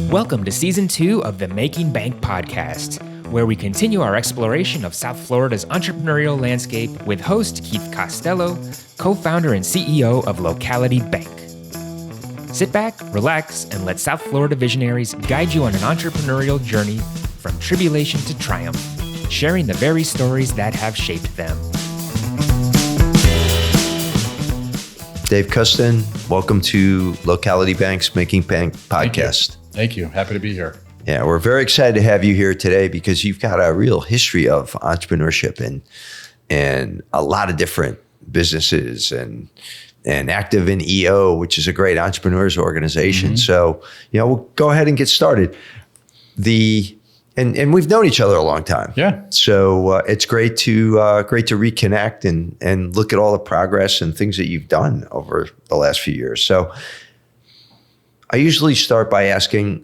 Welcome to Season 2 of the Making Bank podcast, where we continue our exploration of South Florida's entrepreneurial landscape with host Keith Costello, co-founder and CEO of Locality Bank. Sit back, relax, and let South Florida visionaries guide you on an entrepreneurial journey from tribulation to triumph, sharing the very stories that have shaped them. Dave Kustin, welcome to Locality Bank's Making Bank podcast. Thank you. Happy to be here. Yeah, we're very excited to have you here today because you've got a real history of entrepreneurship and a lot of different businesses and active in EO, which is a great entrepreneurs organization. Mm-hmm. So, we'll go ahead and get started. And we've known each other a long time. Yeah. So it's great to reconnect and look at all the progress and things that you've done over the last few years. So I usually start by asking,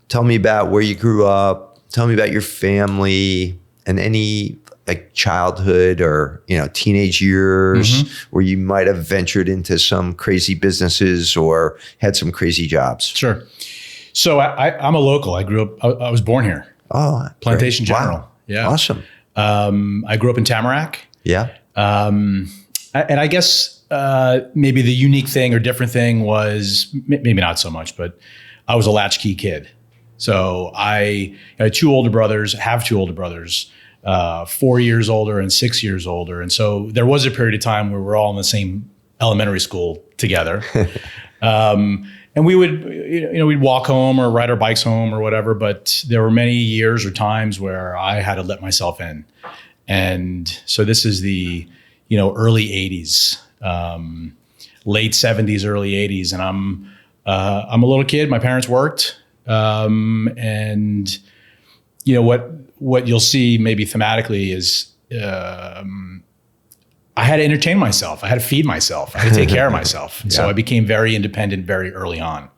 tell me about where you grew up, tell me about your family and any like childhood or, teenage years where you might have ventured into some crazy businesses or had some crazy jobs. Sure. So I'm a local. I grew up, I was born here. Oh, Plantation great. General. Wow. Yeah. Awesome. I grew up in Tamarack. Yeah. And I guess maybe the unique thing or different thing was, maybe not so much, but I was a latchkey kid. So I had two older brothers, 4 years older and 6 years older. And so there was a period of time where we're all in the same elementary school together. And we would, we'd walk home or ride our bikes home or whatever. But there were many years or times where I had to let myself in. And so this is the, early 80s, late 70s, early 80s. And I'm a little kid. My parents worked. And what you'll see maybe thematically is I had to entertain myself. I had to feed myself. I had to take care of myself. Yeah. So I became very independent very early on.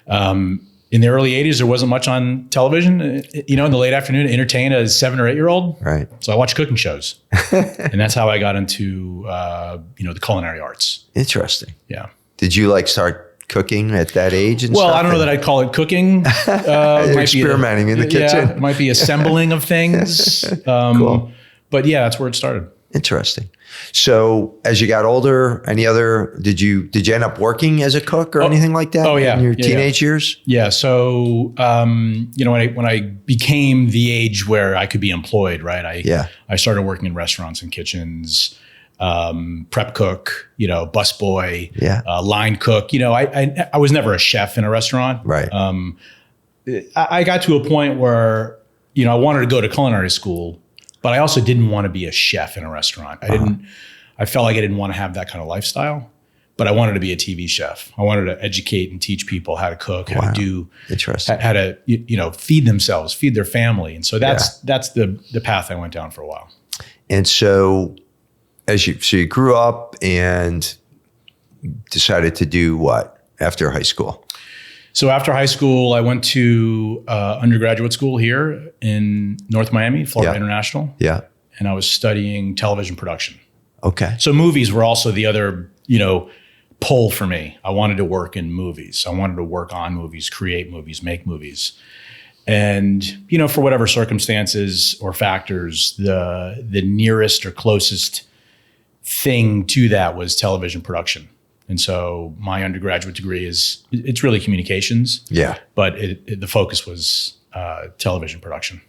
In the early 80s, there wasn't much on television, in the late afternoon to entertain a 7 or 8 year old. Right. So I watched cooking shows. And that's how I got into, the culinary arts. Interesting. Yeah. Did you start cooking at that age? And well, stuff? I don't know that I'd call it cooking. Experimenting in the kitchen. Yeah, it might be assembling of things. Cool. But yeah, that's where it started. Interesting. So as you got older, did you end up working as a cook or anything like that? Oh yeah. In your teenage years? Yeah. So, when I became the age where I could be employed, right? I started working in restaurants and kitchens, prep cook, busboy, line cook. I was never a chef in a restaurant. Right. I got to a point where, I wanted to go to culinary school, but I also didn't want to be a chef in a restaurant. I felt like I didn't want to have that kind of lifestyle, but I wanted to be a TV chef. I wanted to educate and teach people how to cook, how to do, how to, feed themselves, feed their family. And so that's the path I went down for a while. And so you grew up and decided to do what after high school? So after high school, I went to undergraduate school here in North Miami, Florida International. Yeah. And I was studying television production. Okay. So movies were also the other, pull for me. I wanted to work in movies. I wanted to work on movies, create movies, make movies. And, for whatever circumstances or factors, the nearest or closest thing to that was television production. And so my undergraduate degree it's really communications. Yeah. But the focus was television production.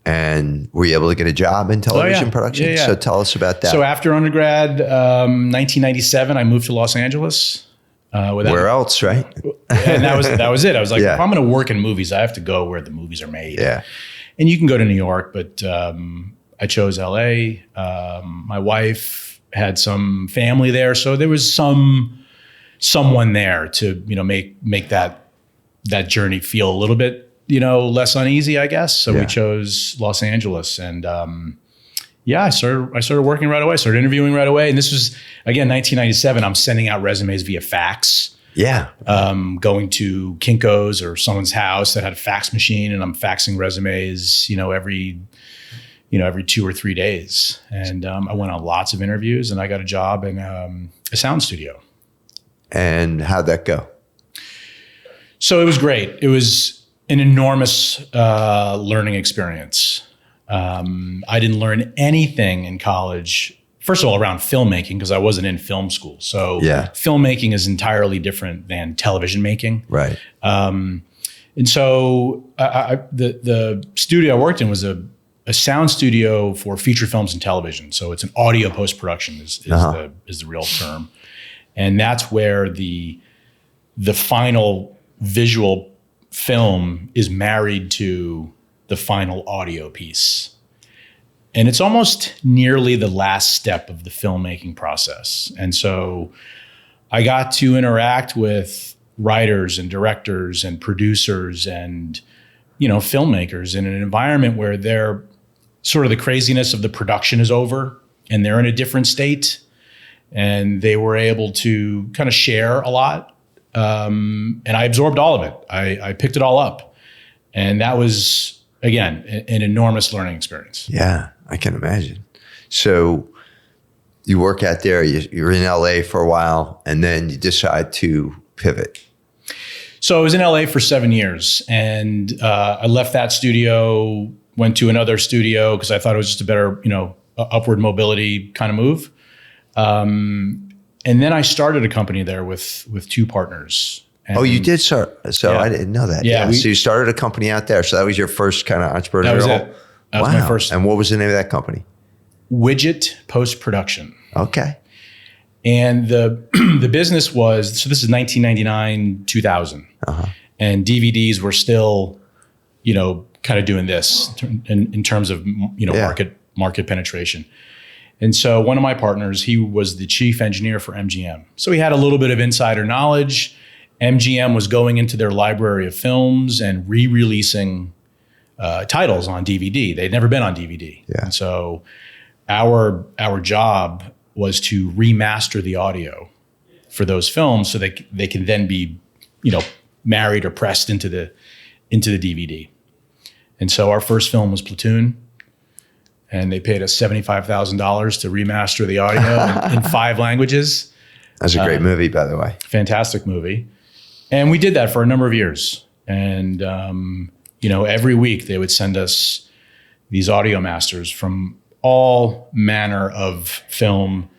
And were you able to get a job in television production? Yeah. So tell us about that. So after undergrad, 1997, I moved to Los Angeles. Where else, right? And that was it. I was like, if I'm going to work in movies, I have to go where the movies are made. Yeah. And you can go to New York, but I chose LA. My wife had some family there, so there was someone there to make that journey feel a little bit less uneasy, I guess. So we chose Los Angeles, and I started working right away. Started interviewing right away, and this was again 1997. I'm sending out resumes via fax. Yeah. Going to Kinko's or someone's house that had a fax machine, and I'm faxing resumes, every 2 or 3 days. And I went on lots of interviews, and I got a job in a sound studio. And how'd that go? So it was great. It was an enormous learning experience. I didn't learn anything in college, first of all, around filmmaking, because I wasn't in film school. So filmmaking is entirely different than television making. Right. And so the studio I worked in was a sound studio for feature films and television. So it's an audio post-production is the real term. And that's where the final visual film is married to the final audio piece. And it's almost nearly the last step of the filmmaking process. And so I got to interact with writers and directors and producers and, filmmakers in an environment where they're sort of the craziness of the production is over and they're in a different state, and they were able to kind of share a lot. And I absorbed all of it. I picked it all up. And that was, again, an enormous learning experience. Yeah, I can imagine. So you work out there, you're in LA for a while, and then you decide to pivot. So I was in LA for 7 years, and I left that studio, went to another studio because I thought it was just a better, upward mobility kind of move. And then I started a company there with two partners. And you did start. So I didn't know that. Yeah. So you started a company out there. So that was your first kind of entrepreneurial. That was it. That was my first. And what was the name of that company? Widget Post-Production. Okay. And the business was, so this is 1999, 2000. And DVDs were still, kind of doing this in terms of, market penetration. And so one of my partners, he was the chief engineer for MGM. So he had a little bit of insider knowledge. MGM was going into their library of films and re-releasing titles on DVD. They'd never been on DVD. Yeah. And so our job was to remaster the audio for those films so they can then be, married or pressed into the DVD. And so our first film was Platoon, and they paid us $75,000 to remaster the audio in 5 languages. That's a great movie, by the way. Fantastic movie. And we did that for a number of years. And, every week they would send us these audio masters from all manner of film,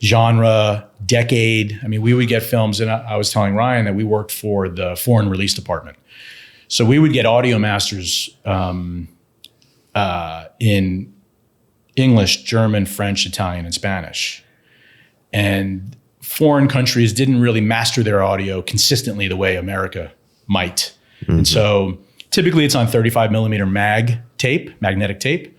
genre, decade. I mean, we would get films, and I was telling Ryan that we worked for the foreign release department. So we would get audio masters in English, German, French, Italian, and Spanish. And foreign countries didn't really master their audio consistently the way America might. Mm-hmm. And so typically it's on 35 millimeter magnetic tape.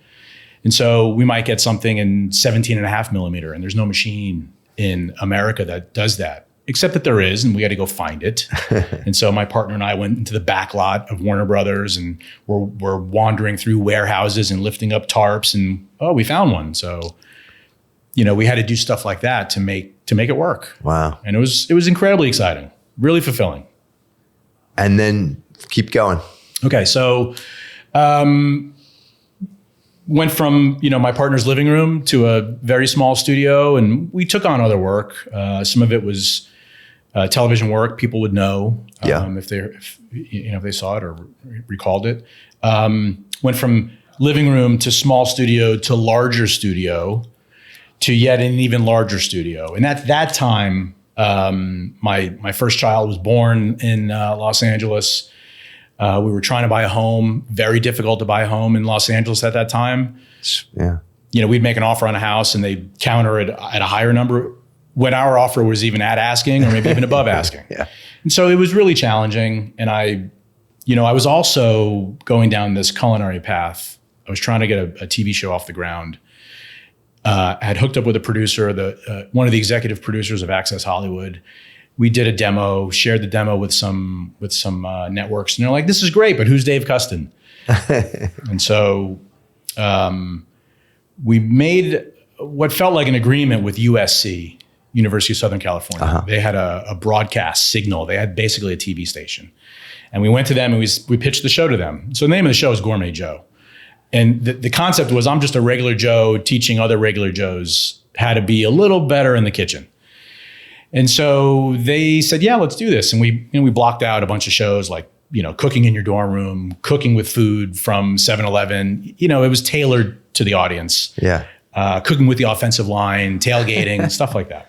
And so we might get something in 17.5 millimeter, and there's no machine in America that does that, except that there is, and we got to go find it. And so my partner and I went into the back lot of Warner Brothers, and we're wandering through warehouses and lifting up tarps, and we found one. So, we had to do stuff like that to make it work. Wow. And it was incredibly exciting, really fulfilling. And then keep going. Okay. So, went from, my partner's living room to a very small studio, and we took on other work. Some of it was television work. People would know if they saw it or recalled it. Went from living room to small studio to larger studio to yet an even larger studio. And at that time, my first child was born in Los Angeles. We were trying to buy a home, very difficult to buy a home in Los Angeles at that time. Yeah. We'd make an offer on a house and they'd counter it at a higher number when our offer was even at asking or maybe even above asking. Yeah. And so it was really challenging. And I was also going down this culinary path. I was trying to get a TV show off the ground. I had hooked up with a producer, one of the executive producers of Access Hollywood. We did a demo, shared the demo with some networks, and they're like, "This is great, but who's Dave Kustin?" And so we made what felt like an agreement with USC, University of Southern California. Uh-huh. They had a broadcast signal. They had basically a TV station, and we went to them and we pitched the show to them. So the name of the show is Gourmet Joe, and the concept was I'm just a regular Joe teaching other regular Joes how to be a little better in the kitchen. And so they said, yeah, let's do this. And we blocked out a bunch of shows like cooking in your dorm room, cooking with food from 7-Eleven. It was tailored to the audience. Yeah. Cooking with the offensive line, tailgating, stuff like that.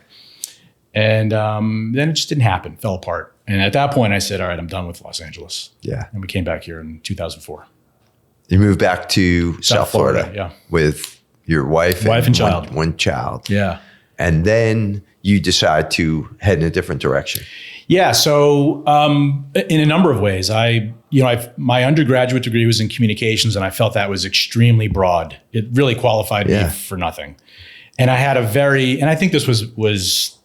And then it just didn't happen, fell apart. And at that point I said, all right, I'm done with Los Angeles. Yeah. And we came back here in 2004. You moved back to South Florida yeah. with your wife and child. One child. Yeah. And then you decide to head in a different direction. Yeah. So in a number of ways, my undergraduate degree was in communications, and I felt that was extremely broad. It really qualified me for nothing. And I had and I think this was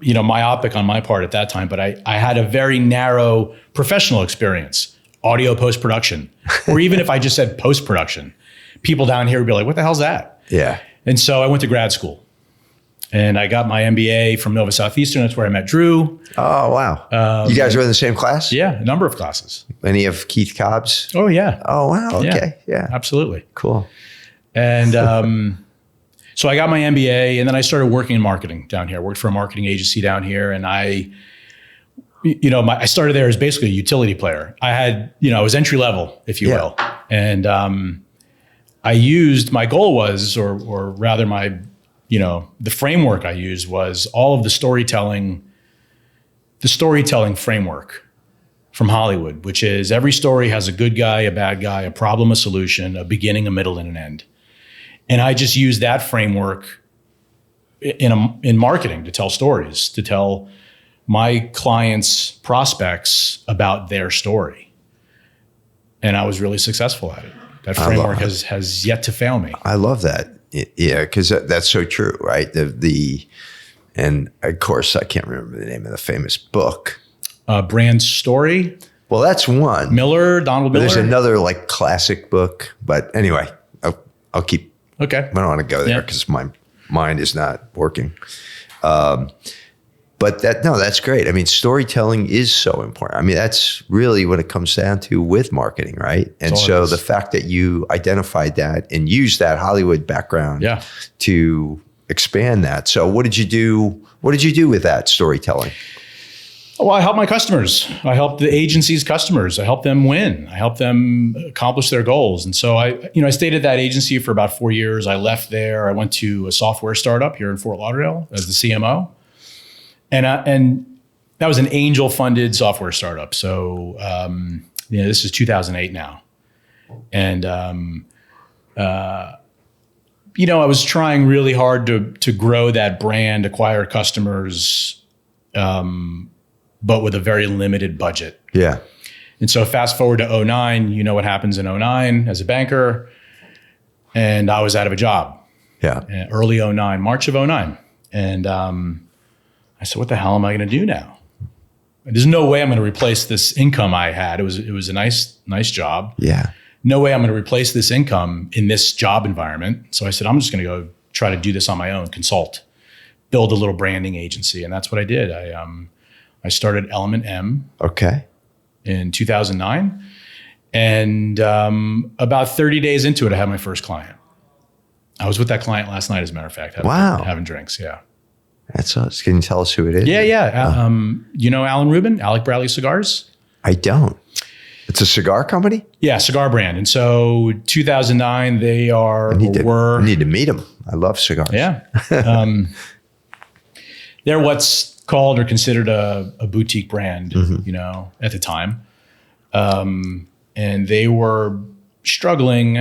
myopic on my part at that time, but I had a very narrow professional experience, audio post-production, or even if I just said post-production, people down here would be like, what the hell's that? Yeah. And so I went to grad school. And I got my MBA from Nova Southeastern. That's where I met Drew. Oh, wow. You guys were in the same class? Yeah, a number of classes. Any of Keith Cobb's? Oh, yeah. Oh, wow. Okay. Yeah. Absolutely. Cool. And so I got my MBA, and then I started working in marketing down here. I worked for a marketing agency down here, and I started there as basically a utility player. I was entry level, if you will. And I used, my goal was, or rather my the framework I used was all of the storytelling framework from Hollywood, which is every story has a good guy, a bad guy, a problem, a solution, a beginning, a middle, and an end. And I just used that framework in marketing to tell stories, to tell my clients, prospects about their story. And I was really successful at it. That framework has yet to fail me. I love that. Yeah, because that's so true, right? And of course, I can't remember the name of the famous book. Brand Story. Well, that's one. Donald Miller. There's another like classic book, but anyway, I'll keep. Okay. I don't want to go there because my mind is not working. But that's great. I mean, storytelling is so important. I mean, that's really what it comes down to with marketing, right? And so the fact that you identified that and used that Hollywood background to expand that. So what did you do? What did you do with that storytelling? Well, I helped my customers. I helped the agency's customers. I helped them win. I helped them accomplish their goals. And so I stayed at that agency for about 4 years. I left there. I went to a software startup here in Fort Lauderdale as the CMO. And that was an angel-funded software startup. So, this is 2008 now. And, I was trying really hard to grow that brand, acquire customers, but with a very limited budget. Yeah. And so fast forward to 2009, you know what happens in 2009 as a banker. And I was out of a job. Yeah. Early 2009, March of 2009. And, I said, what the hell am I going to do now? There's no way I'm going to replace this income I had. It was a nice job. Yeah. No way I'm going to replace this income in this job environment. So I said, I'm just going to go try to do this on my own, consult, build a little branding agency. And that's what I did. I started Element M. Okay. In 2009. And about 30 days into it, I had my first client. I was with that client last night, as a matter of fact. Having drinks, yeah. That's us. Can you tell us who it is? Yeah. You know Alan Rubin, Alec Bradley Cigars? I don't. It's a cigar company? Yeah, cigar brand. And so 2009, they are, I need to meet them. I love cigars. Yeah. They're what's called or considered a boutique brand, at the time. And they were struggling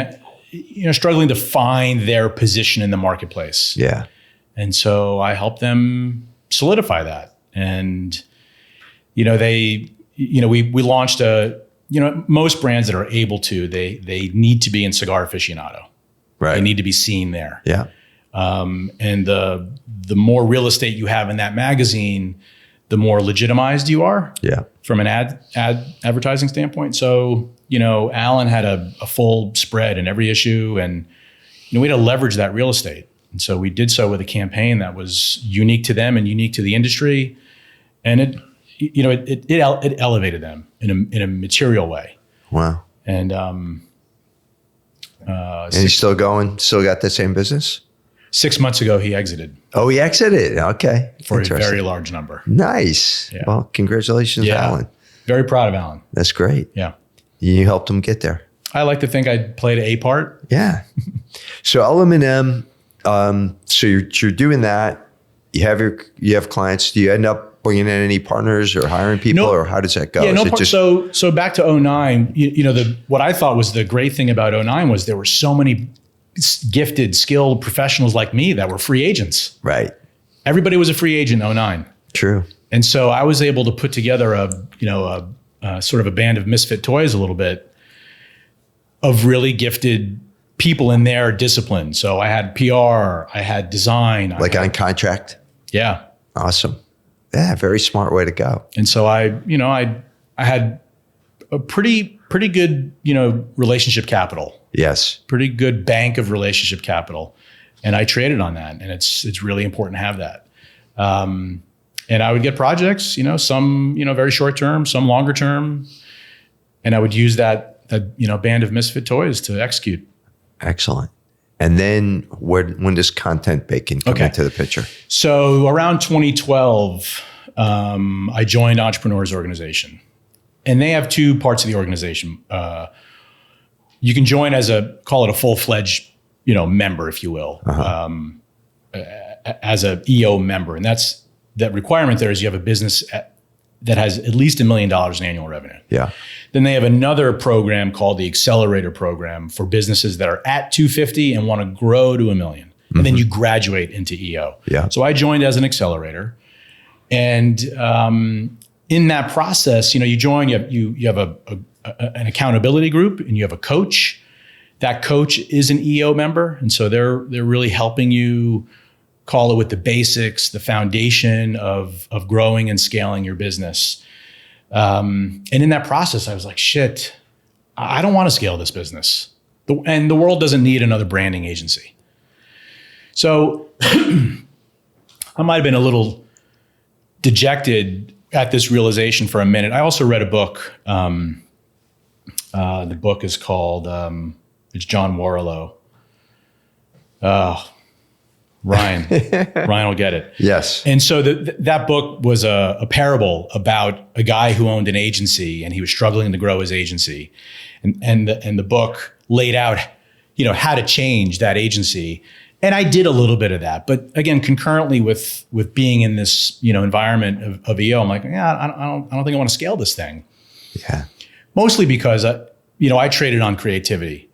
to find their position in the marketplace. Yeah. And so I helped them solidify that. And, we launched most brands that are able to, they need to be in Cigar Aficionado. Right. They need to be seen there. Yeah. And the more real estate you have in that magazine, the more legitimized you are. Yeah. From an advertising standpoint. So, Alan had a full spread in every issue, and we had to leverage that real estate. And so we did so with a campaign that was unique to them and unique to the industry. And it elevated them in a material way. Wow. And he's still going, still got the same business? 6 months ago, he exited. Oh, he exited. Okay. For a very large number. Nice. Yeah. Well, congratulations, Alan. Very proud of Alan. That's great. Yeah. You helped him get there. I like to think I played a part. Yeah. So L&M, so you're doing that. You have clients. Do you end up bringing in any partners or hiring people, or how does that go? Yeah, so back to 2009, what I thought was the great thing about 2009 was there were so many gifted, skilled professionals like me that were free agents. Right. Everybody was a free agent in 2009. True. And so I was able to put together a sort of a band of misfit toys a little bit of really gifted people in their discipline. So I had PR, I had design. On contract? Yeah. Awesome. Yeah, very smart way to go. And so I had a pretty good, relationship capital. Yes. Pretty good bank of relationship capital. And I traded on that. And it's really important to have that. And I would get projects, some, very short term, some longer term. And I would use that band of misfit toys to execute. Excellent. And then when does Content Bacon come into the picture? So around 2012, I joined Entrepreneurs Organization. And they have two parts of the organization. You can join as call it a full-fledged, member, if you will, as a EO member. And that requirement there is you have a business that has at least $1 million in annual revenue. Yeah. Then they have another program called the Accelerator Program for businesses that are at 250 and want to grow to $1 million. And then you graduate into EO. Yeah. So I joined as an accelerator. And in that process, you join, you have an accountability group and you have a coach. That coach is an EO member. And so they're really helping you, call it with the basics, the foundation of growing and scaling your business. And in that process, I was like, shit, I don't want to scale this business. And the world doesn't need another branding agency. So I might've been a little dejected at this realization for a minute. I also read a book. The book is called, it's John Warlow. Ryan will get it. Yes. And so that book was a parable about a guy who owned an agency and he was struggling to grow his agency. And the book laid out, how to change that agency. And I did a little bit of that, but again, concurrently with being in this, environment of EO, I'm like, yeah, I don't think I want to scale this thing. Yeah. Mostly because, I traded on creativity.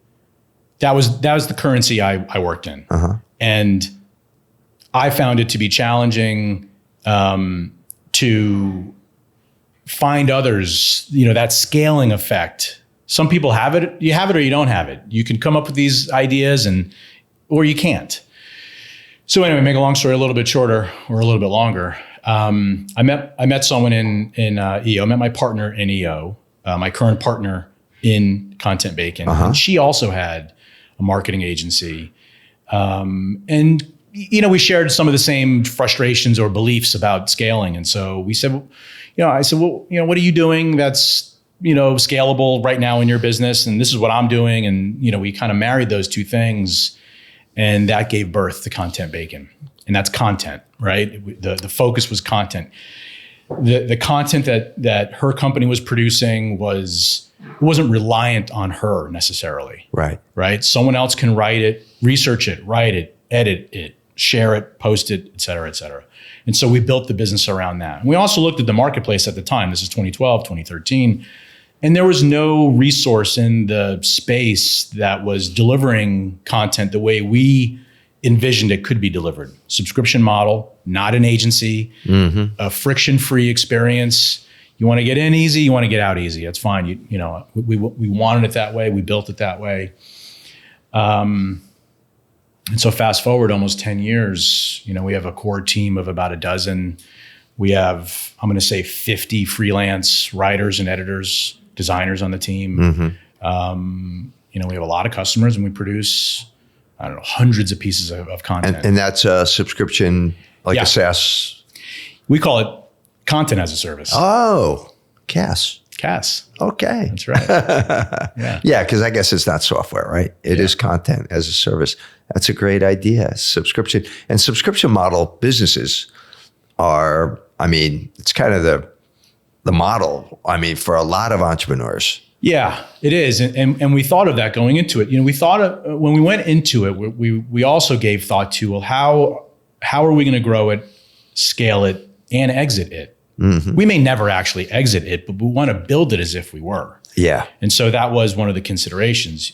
That was the currency I worked in. Uh-huh. And I found it to be challenging to find others, that scaling effect. Some people have it, you have it or you don't have it. You can come up with these ideas or you can't. So anyway, make a long story a little bit shorter or a little bit longer. I met someone in EO, I met my partner in EO, my current partner in Content Bacon. Uh-huh. And she also had a marketing agency. And we shared some of the same frustrations or beliefs about scaling. And so we said, I said, well, what are you doing that's, scalable right now in your business? And this is what I'm doing. And, we kind of married those two things and that gave birth to Content Bacon. And that's content, right? The focus was content. The content that her company was producing wasn't reliant on her necessarily. Right. Right. Someone else can write it, research it, write it, edit it, share it, post it, et cetera, et cetera. And so we built the business around that. And we also looked at the marketplace at the time. This is 2012, 2013. And there was no resource in the space that was delivering content the way we envisioned it could be delivered. Subscription model, not an agency, a friction-free experience. You want to get in easy, you want to get out easy. That's fine. We wanted it that way. We built it that way. And so fast forward almost 10 years, we have a core team of about a dozen. We have, I'm going to say 50 freelance writers and editors, designers on the team. We have a lot of customers and we produce, hundreds of pieces of content. And that's a subscription, like a SaaS? We call it content as a service. Oh, CAS. CAS. Okay. That's right. Yeah, because I guess it's not software, right? It is content as a service. That's a great idea. Subscription. And subscription model businesses are, it's kind of the model, I mean, for a lot of entrepreneurs. Yeah, it is. And we thought of that going into it. We thought of, when we went into it, we also gave thought to, well, how are we going to grow it, scale it, and exit it? Mm-hmm. We may never actually exit it, but we want to build it as if we were. Yeah. And so that was one of the considerations.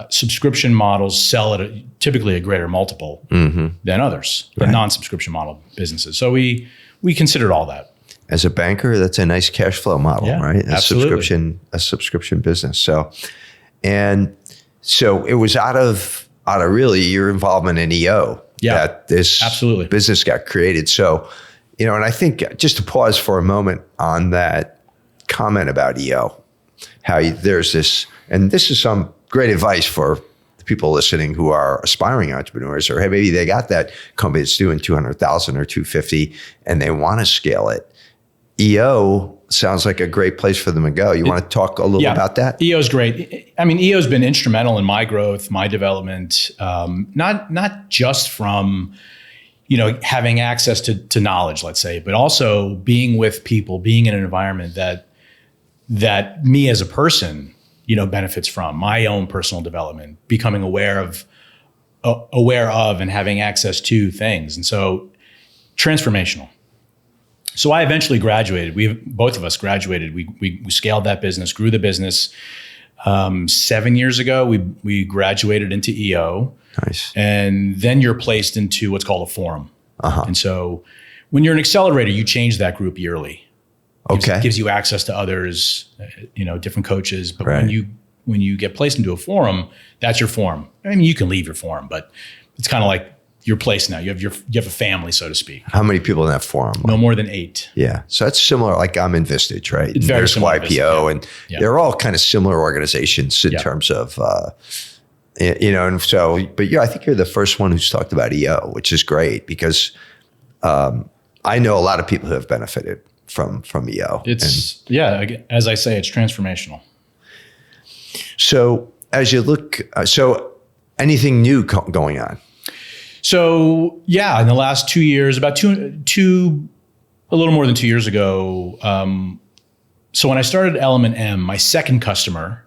Subscription models sell at typically a greater multiple than others, than non-subscription model businesses. So we considered all that. As a banker, that's a nice cash flow model, right? Absolutely. A subscription business. So it was out of really your involvement in EO that this business got created. So, and I think just to pause for a moment on that comment about EO, how there's this, and this is some great advice for the people listening who are aspiring entrepreneurs, or hey, maybe they got that company that's doing 200,000 or 250 and they want to scale it. EO sounds like a great place for them to go. You want to talk a little about that? EO is great. I mean, EO's been instrumental in my growth, my development, not just from, having access to knowledge, let's say, but also being with people, being in an environment that me as a person, benefits from, my own personal development, becoming aware of and having access to things. And so transformational. So I eventually graduated. Both of us graduated. We scaled that business, grew the business. 7 years ago, we graduated into EO. Nice. And then you're placed into what's called a forum. And so when you're an accelerator, you change that group yearly. Gives you access to others, different coaches. But when you get placed into a forum, that's your forum. I mean, you can leave your forum, but it's kind of like your place now. You have a family, so to speak. How many people in that forum? No more than 8. Yeah. So that's similar. Like I'm in Vistage, right? It's very similar. YPO, and they're all kind of similar organizations in terms of, and so, but I think you're the first one who's talked about EO, which is great because I know a lot of people who have benefited from EO. As I say, it's transformational. So as you look, anything new going on? So in the last 2 years, about a little more than 2 years ago. So when I started Element M, my second customer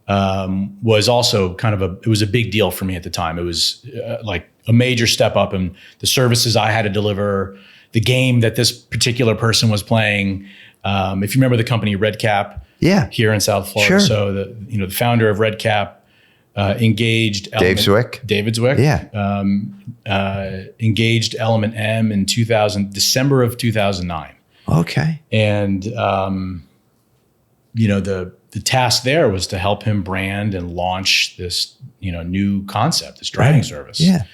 was also it was a big deal for me at the time. It was like a major step up in the services I had to deliver, the game that this particular person was playing. If you remember the company Redcap, here in South Florida. Sure. So the founder of Redcap engaged David Zwick. Engaged Element M in December of 2009. Okay. And the task there was to help him brand and launch this new concept, this driving service. Yeah.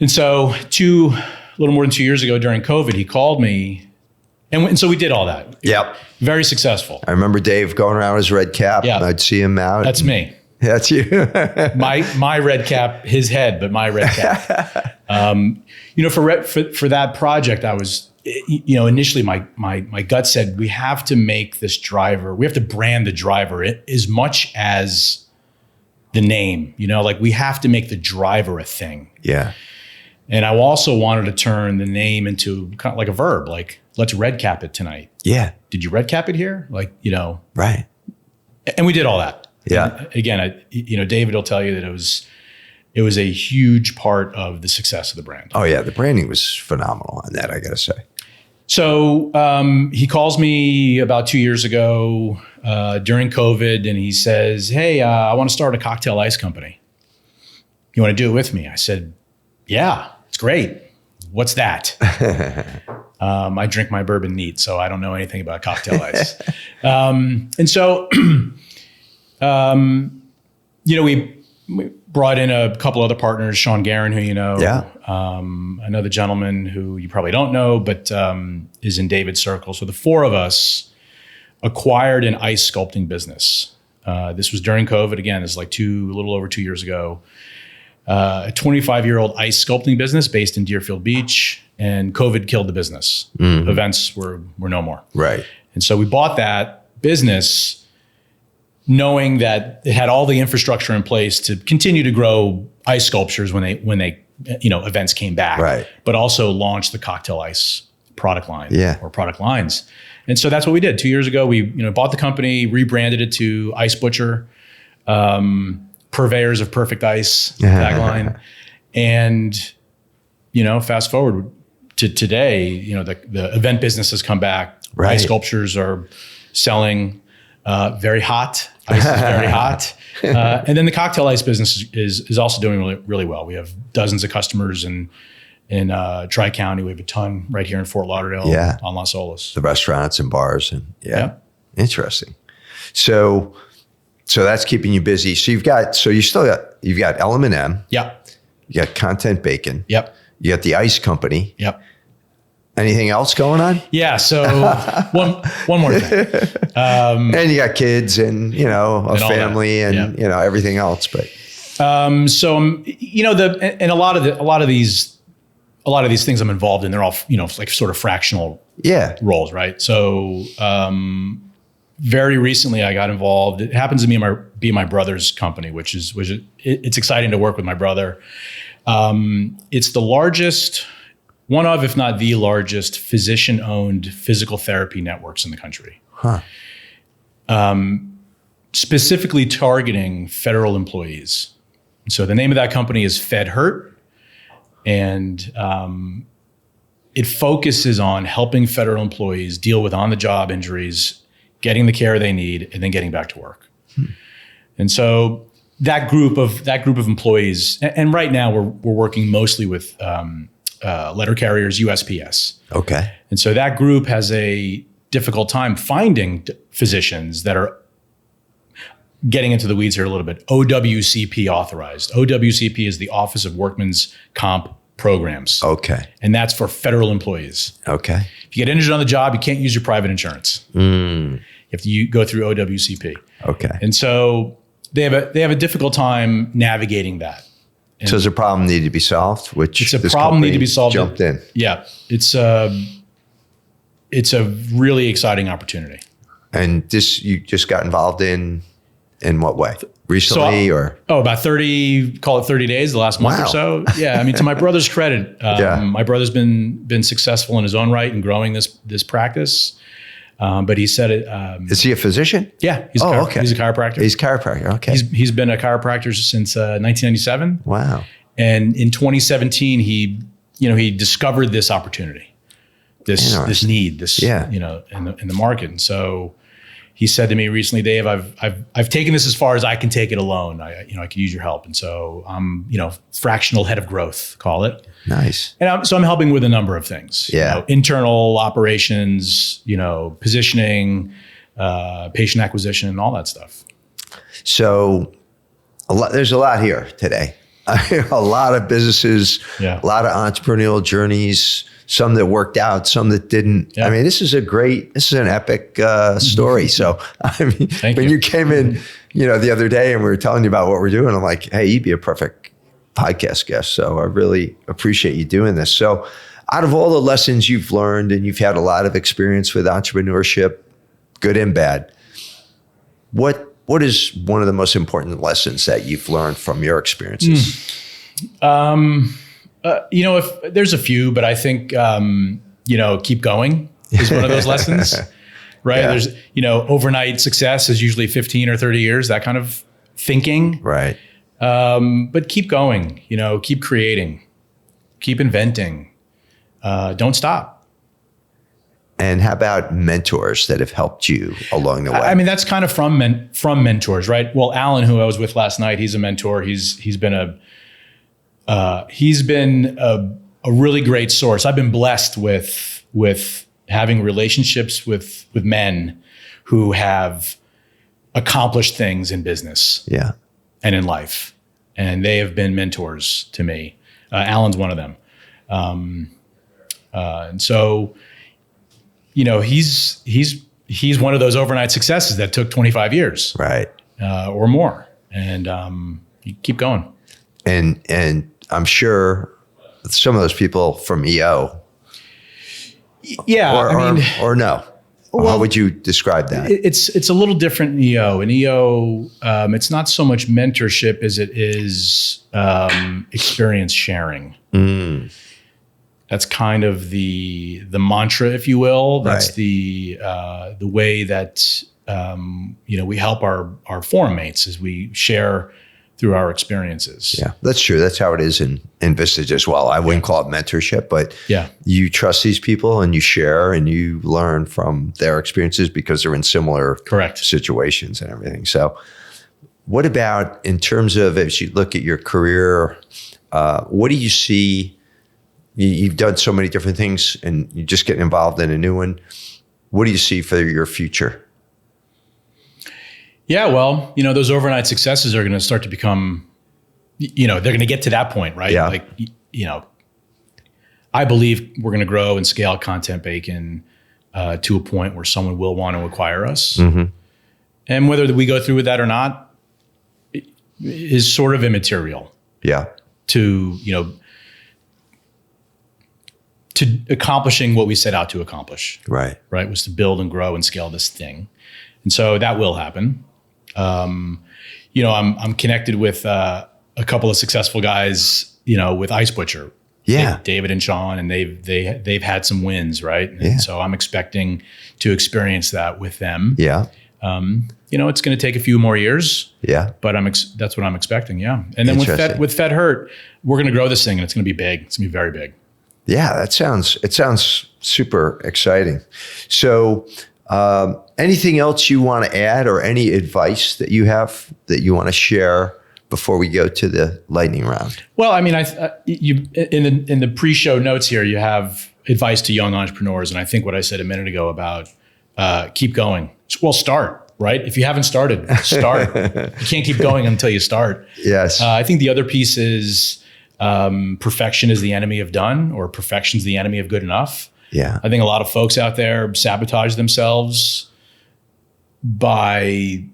And so a little more than 2 years ago during COVID, he called me. And so we did all that. Yep. Very successful. I remember Dave going around as Redcap. Yeah. I'd see him out. That's me. That's you. my red cap, his head, but my red cap. For that project, I was, initially my gut said, we have to make this driver, we have to brand the driver as much as the name, we have to make the driver a thing. Yeah. And I also wanted to turn the name into kind of like a verb, like let's red cap it tonight. Yeah. Did you red cap it here? Right. And we did all that. Yeah. And again, David will tell you that it was a huge part of the success of the brand. Oh yeah, the branding was phenomenal on that, I gotta say. So he calls me about 2 years ago during COVID, and he says, "Hey, I want to start a cocktail ice company. You want to do it with me?" I said, "Yeah, it's great. What's that?" I drink my bourbon neat, so I don't know anything about cocktail ice. And so. We brought in a couple other partners, Sean Guerin, who you know, another gentleman who you probably don't know, but is in David's circle. So the four of us acquired an ice sculpting business. This was during COVID. Again, this is like a little over 2 years ago. A 25-year-old ice sculpting business based in Deerfield Beach, and COVID killed the business. Mm-hmm. Events were no more. Right. And so we bought that business knowing that it had all the infrastructure in place to continue to grow ice sculptures when they events came back, right. But also launch the cocktail ice product line Yeah. or product lines. And so that's what we did. 2 years ago, we bought the company, rebranded it to Ice Butcher, purveyors of perfect ice tagline. And, fast forward to today, the event business has come back. Right. Ice sculptures are selling very hot. Ice is very hot. And then the cocktail ice business is also doing really, really well. We have dozens of customers in Tri-County. We have a ton right here in Fort Lauderdale on Las Olas. The restaurants and bars and Yeah. Interesting. So that's keeping you busy. So you've got L&M. Yeah. You got Content Bacon. Yep. You got the ice company. Yep. Anything else going on? Yeah. So one more thing. And you got kids and, a family and, everything else. But and a lot of these things I'm involved in, they're all, like sort of fractional roles, right? So very recently I got involved. It happens to be my brother's company, which it's exciting to work with my brother. It's the largest, one of, if not the largest, physician-owned physical therapy networks in the country. Huh. Specifically targeting federal employees. So the name of that company is FedHurt, and it focuses on helping federal employees deal with on-the-job injuries, getting the care they need, and then getting back to work. And so that group of employees, and right now we're working mostly with letter carriers, USPS. Okay. And so that group has a difficult time finding physicians that are getting into the weeds here a little bit, OWCP authorized. OWCP is the Office of Workmen's Comp Programs. Okay. And that's for federal employees. Okay. If you get injured on the job, you can't use your private insurance. You have to go through OWCP. Okay. And so they have a difficult time navigating that. And so does a problem need to be solved? Which it's a this problem company need to be solved. Jumped in. Yeah. It's a really exciting opportunity. And this you just got involved in what way? Recently about 30 days, the last month or so. Yeah. I mean, to my brother's credit, my brother's been successful in his own right in growing this practice. But he said it. Is he a physician? Yeah. He's okay. He's a chiropractor. He's a chiropractor. Okay. He's been a chiropractor since 1997. Wow. And in 2017, he discovered this opportunity, this need, in the market. And so he said to me recently, Dave, I've taken this as far as I can take it alone. I could use your help. And so I'm, fractional head of growth, call it. Nice. And I'm helping with a number of things. Yeah. Internal operations, positioning, patient acquisition, and all that stuff. So there's a lot here today. A lot of businesses, a lot of entrepreneurial journeys, some that worked out, some that didn't. Yeah. I mean, this is an epic story. So, I mean, when you came in, the other day and we were telling you about what we're doing, I'm like, hey, you'd be a perfect podcast guest. So I really appreciate you doing this. So out of all the lessons you've learned, and you've had a lot of experience with entrepreneurship, good and bad, what is one of the most important lessons that you've learned from your experiences? If there's a few, but I think, keep going is one of those lessons, right? Yeah. There's, overnight success is usually 15 or 30 years, that kind of thinking. Right. But keep going, keep creating, keep inventing, don't stop. And how about mentors that have helped you along the way? I mean, that's kind of from mentors, right? Well, Alan, who I was with last night, he's a mentor. He's been a really great source. I've been blessed with having relationships with men who have accomplished things in business, and in life, and they have been mentors to me. Alan's one of them, and so. He's one of those overnight successes that took 25 years, right, or more, and you keep going. And I'm sure some of those people from EO, or no. Well, how would you describe that? It's a little different in EO. In EO, it's not so much mentorship as it is experience sharing. That's kind of the mantra, if you will. That's Right. the way that we help our forum mates as we share through our experiences. Yeah, that's true. That's how it is in Vistage as well. I wouldn't call it mentorship, but you trust these people and you share and you learn from their experiences because they're in similar situations and everything. So what about in terms of, as you look at your career, what do you see? You've done so many different things and you're just getting involved in a new one. What do you see for your future? Yeah, well, those overnight successes are going to start to become, they're going to get to that point, right? Yeah. Like, I believe we're going to grow and scale Content Bacon to a point where someone will want to acquire us. Mm-hmm. And whether we go through with that or not is sort of immaterial. Yeah. To accomplishing what we set out to accomplish. Right, was to build and grow and scale this thing. And so that will happen. I'm connected with a couple of successful guys, with Ice Butcher. Yeah. David and Sean, and they've had some wins, right? And so I'm expecting to experience that with them. Yeah. It's going to take a few more years. Yeah. But that's what I'm expecting. Yeah. And then with Fed Hurt, we're going to grow this thing and it's going to be big. It's going to be very big. Yeah, it sounds super exciting. So, anything else you want to add or any advice that you have that you want to share before we go to the lightning round? Well, I mean, you in the pre-show notes here, you have advice to young entrepreneurs. And I think what I said a minute ago about keep going. Well, start, right? If you haven't started, start. You can't keep going until you start. Yes. I think the other piece is perfection is the enemy of done, or perfection is the enemy of good enough. Yeah. I think a lot of folks out there sabotage themselves by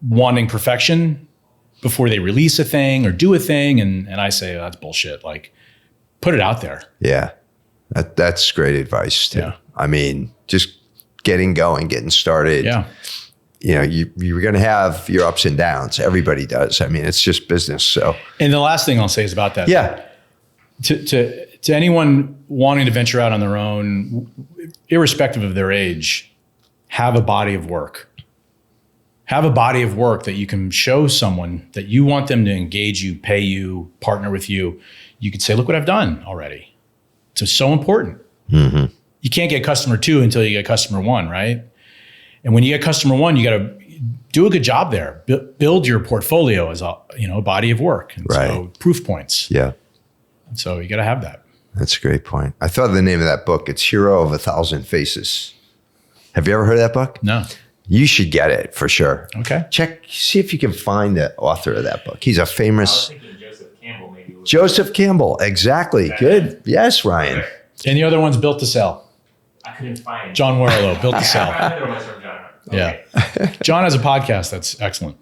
wanting perfection before they release a thing or do a thing. And I say, that's bullshit. Like, put it out there. Yeah. That's great advice too. Yeah. I mean, just getting going, getting started. Yeah. You're going to have your ups and downs. Everybody does. I mean, it's just business. So, and the last thing I'll say is about that. Yeah. To anyone wanting to venture out on their own, irrespective of their age, have a body of work. Have a body of work that you can show someone that you want them to engage you, pay you, partner with you. You could say, look what I've done already. It's so important. Mm-hmm. You can't get customer 2 until you get customer 1, right? And when you get customer 1, you got to do a good job there. Build your portfolio as a body of work. And so proof points. Yeah. And so you got to have that. That's a great point. I thought of the name of that book. It's Hero of 1,000 Faces. Have you ever heard of that book? No. You should get it for sure. Okay. See if you can find the author of that book. He's a famous. I was thinking Joseph Campbell maybe. Joseph Campbell. Exactly. Good. Yes, Ryan. Okay. And the other one's Built to Sell. I couldn't find John Warlow, Built to Sell. Other ones from John. Okay. Yeah. John has a podcast that's excellent.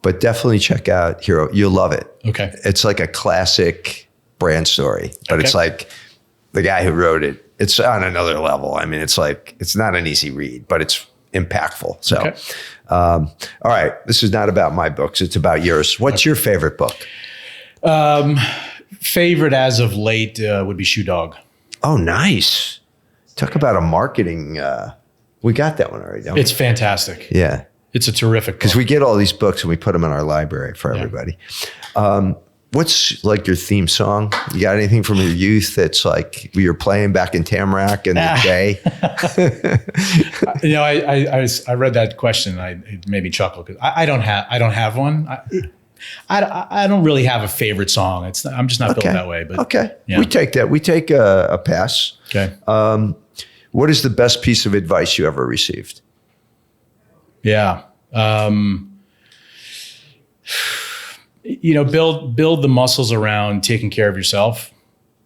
But definitely check out Hero. You'll love it. Okay. It's like a classic brand story, but it's like the guy who wrote it, it's on another level. I mean, it's not an easy read, but it's impactful. So, all right, this is not about my books. It's about yours. What's your favorite book? Favorite as of late would be Shoe Dog. Oh, nice. Talk about a marketing. We got that one already, don't we? It's fantastic. Yeah. It's a terrific book. Because we get all these books and we put them in our library for everybody. What's like your theme song? You got anything from your youth that's like you're playing back in Tamarack in the day? I read that question and it made me chuckle because I don't have one. I don't really have a favorite song. I'm just not built that way. But we take that. We take a pass. Okay. What is the best piece of advice you ever received? Yeah. Build the muscles around taking care of yourself,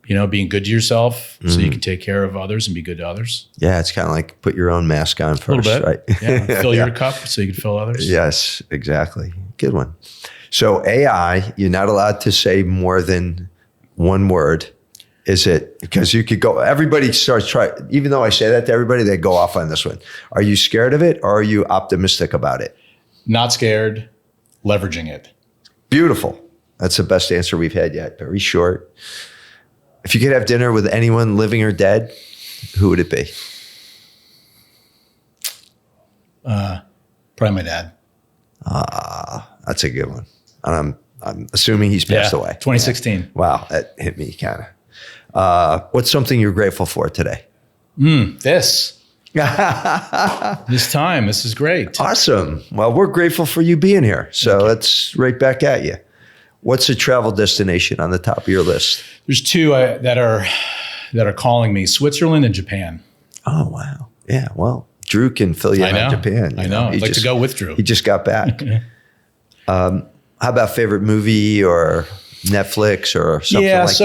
being good to yourself so you can take care of others and be good to others. Yeah. It's kind of like put your own mask on first, a little bit. Right? Yeah. Fill your cup so you can fill others. Yes, exactly. Good one. So AI, you're not allowed to say more than one word. Is it because you could go, everybody starts trying, even though I say that to everybody, they go off on this one. Are you scared of it or are you optimistic about it? Not scared, leveraging it. Beautiful. That's the best answer we've had yet. Very short. If you could have dinner with anyone living or dead, who would it be? Probably my dad. That's a good one. And I'm assuming he's passed away. 2016. Yeah. Wow, that hit me kind of. What's something you're grateful for today? This time. This is great. Awesome. Well, we're grateful for you being here. So let's right back at you. What's a travel destination on the top of your list? There's two that are calling me: Switzerland and Japan. Oh, wow. Yeah. Well, Drew can fill you in on Japan. I know. I'd like to go with Drew. He just got back. How about favorite movie or Netflix or something like that?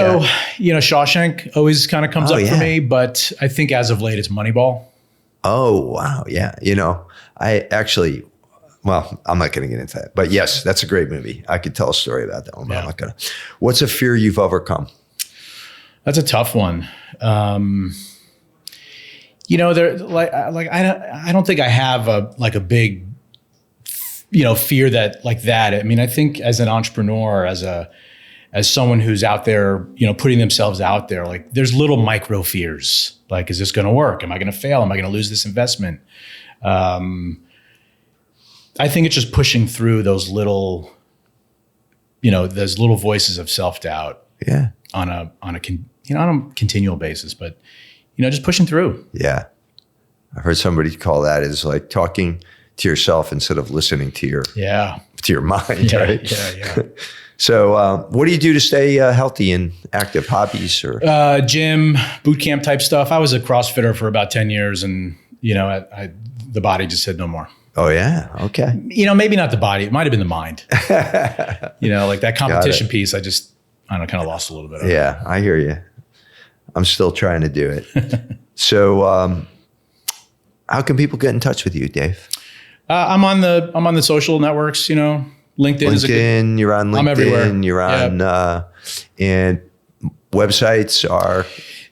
Yeah. So, Shawshank always kind of comes up for me, but I think as of late it's Moneyball. Oh, wow. Yeah. I actually, well, I'm not going to get into that, but yes, that's a great movie. I could tell a story about that one, but I'm not going to. What's a fear you've overcome? That's a tough one. There I don't think I have a big, fear that like that. I mean, I think as an entrepreneur, as someone who's out there, putting themselves out there, like there's little micro fears. Like, is this going to work? Am I going to fail? Am I going to lose this investment? I think it's just pushing through those little voices of self-doubt. Yeah. On a continual basis, but just pushing through. Yeah. I've heard somebody call that as like talking to yourself instead of listening to your mind, right? Yeah. So what do you do to stay healthy and active? Hobbies or? Gym, boot camp type stuff. I was a CrossFitter for about 10 years and, the body just said no more. Oh, yeah. Okay. Maybe not the body. It might have been the mind. Like that competition piece, I kind of lost a little bit of it. Yeah, I hear you. I'm still trying to do it. So how can people get in touch with you, Dave? I'm on the social networks, LinkedIn is a good, you're on LinkedIn, I'm everywhere. You're on, and websites are?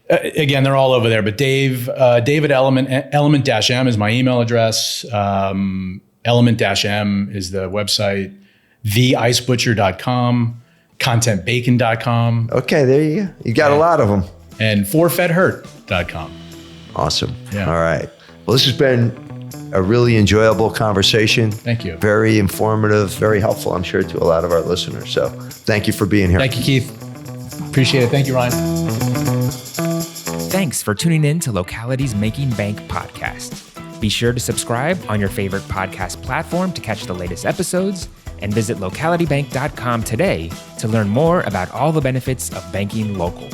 Again, they're all over there, but David Element-M is my email address. Element-M is the website, theicebutcher.com, contentbacon.com. Okay, there you go. You got a lot of them. And forfedhurt.com. Awesome. Yeah. All right. Well, this has been a really enjoyable conversation. Thank you. Very informative, very helpful, I'm sure, to a lot of our listeners. So thank you for being here. Thank you, Keith. Appreciate it. Thank you, Ryan. Thanks for tuning in to Locality's Making Bank podcast. Be sure to subscribe on your favorite podcast platform to catch the latest episodes, and visit localitybank.com today to learn more about all the benefits of banking local.